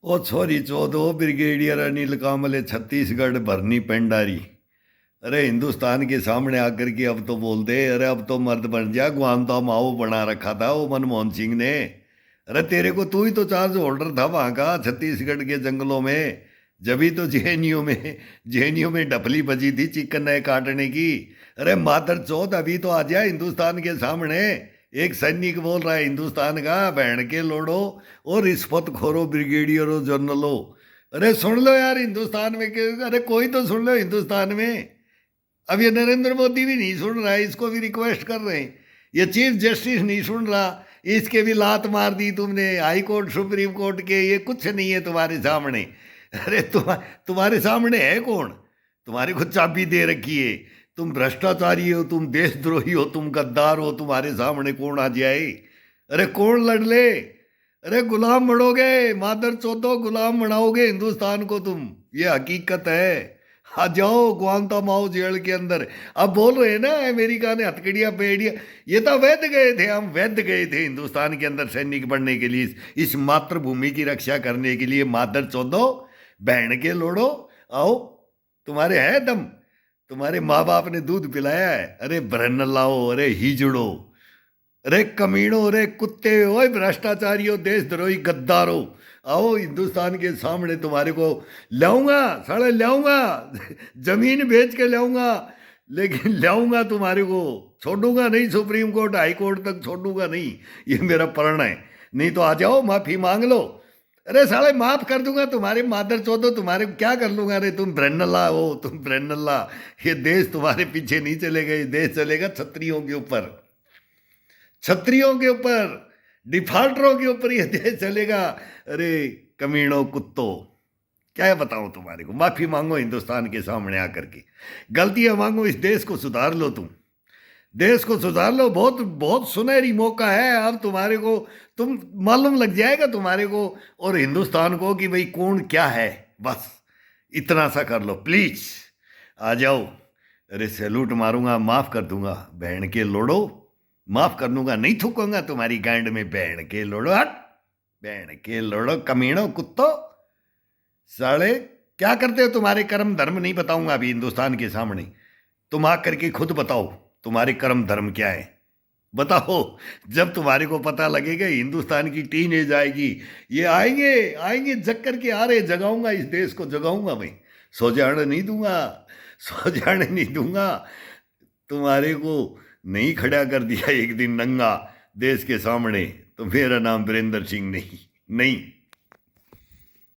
ओ छोरी चौधो ब्रिगेडियर अनिल कामले छत्तीसगढ़ भरनी पेंडारी। अरे हिंदुस्तान के सामने आकर के अब तो बोल दे, अरे अब तो मर्द बन जा। गुआंता माओ बना रखा था वो मनमोहन सिंह ने। अरे तेरे को तू ही तो चार्ज होल्डर था वहां का, छत्तीसगढ़ के जंगलों में। जभी तो जेएनयू में डफली बजी थी चिकन काटने की। अरे मादर चौथ अभी तो आ जाए हिंदुस्तान के सामने। एक सैनिक बोल रहा है हिंदुस्तान का, बहन के लोड़ो और रिश्वत खोरो ब्रिगेडियरो जनरलो। अरे सुन लो यार हिंदुस्तान में अरे कोई तो सुन लो हिंदुस्तान में। अब ये नरेंद्र मोदी भी नहीं सुन रहा है, इसको भी रिक्वेस्ट कर रहे हैं। ये चीफ जस्टिस नहीं सुन रहा, इसके भी लात मार दी तुमने। हाई कोर्ट सुप्रीम कोर्ट के ये कुछ नहीं है तुम्हारे सामने। अरे तुम्हारे सामने है कौन? तुम्हारे को चाबी दे रखी है। तुम भ्रष्टाचारी हो, तुम देशद्रोही हो, तुम गद्दार हो। तुम्हारे सामने कौन आ जाए? अरे कौन लड़ ले? अरे गुलाम बनोगे, मादर चौथो गुलाम बनाओगे हिंदुस्तान को तुम। ये हकीकत है। आ जाओ गुआंतानामो जेल के अंदर। अब बोल रहे हैं ना अमेरिका ने हथकड़ियां पेड़िया। ये तो वैध गए थे, हम वैध गए थे हिंदुस्तान के अंदर सैनिक बनने के लिए, इस मातृभूमि की रक्षा करने के लिए। मादर चौधो बहन के लोड़ो, आओ तुम्हारे है दम। तुम्हारे माँ बाप ने दूध पिलाया है। अरे ब्रन लाओ, अरे हिजड़ो, अरे कमीनों, अरे कुत्ते, ओए भ्रष्टाचारियों, देशद्रोही गद्दारों, आओ हिंदुस्तान के सामने। तुम्हारे को लाऊंगा, साले लाऊंगा। जमीन बेच के लाऊंगा, लेकिन लाऊंगा तुम्हारे को। छोड़ूंगा नहीं, सुप्रीम कोर्ट हाई कोर्ट तक छोड़ूंगा नहीं। ये मेरा प्रण है। नहीं तो आ जाओ माफी मांग लो। अरे साले माफ कर दूंगा तुम्हारे मादर चौधो, तुम्हारे क्या कर लूंगा? अरे तुम ब्रनल्ला हो, तुम ब्रनल्ला। ये देश तुम्हारे पीछे नहीं चलेगा, ये देश चलेगा क्षत्रियों के ऊपर। छत्रियों के ऊपर, डिफाल्टरों के ऊपर ये देश चलेगा। अरे कमीनों, कुत्तों, क्या बताऊं तुम्हारे को? माफी मांगो हिंदुस्तान के सामने आकर के, गलतियां मांगो, इस देश को सुधार लो। तुम देश को सुधार लो। बहुत बहुत सुनहरी मौका है अब तुम्हारे को। तुम मालूम लग जाएगा तुम्हारे को और हिंदुस्तान को कि भाई कौन क्या है। बस इतना सा कर लो प्लीज, आ जाओ। अरे सैल्यूट मारूंगा, माफ कर दूंगा बहन के लोड़ो, माफ कर दूंगा। नहीं थूकूंगा तुम्हारी गांड में, बहन के लोड़ो, हट। बहन के लोड़ो, कमीनों, कुत्तो, साले क्या करते हो? तुम्हारे कर्म धर्म नहीं बताऊंगा अभी हिंदुस्तान के सामने। तुम आकर के खुद बताओ तुम्हारे कर्म धर्म क्या है। बताओ। जब तुम्हारे को पता लगेगा, हिंदुस्तान की टीनेज आएगी, ये आएंगे आएंगे जग करके आ रहे, जगाऊंगा इस देश को, जगाऊंगा मैं। सो जाने नहीं दूंगा, सो जाने नहीं दूंगा। तुम्हारे को नहीं खड़ा कर दिया एक दिन नंगा देश के सामने, तो मेरा नाम वीरेंद्र सिंह नहीं। नहीं।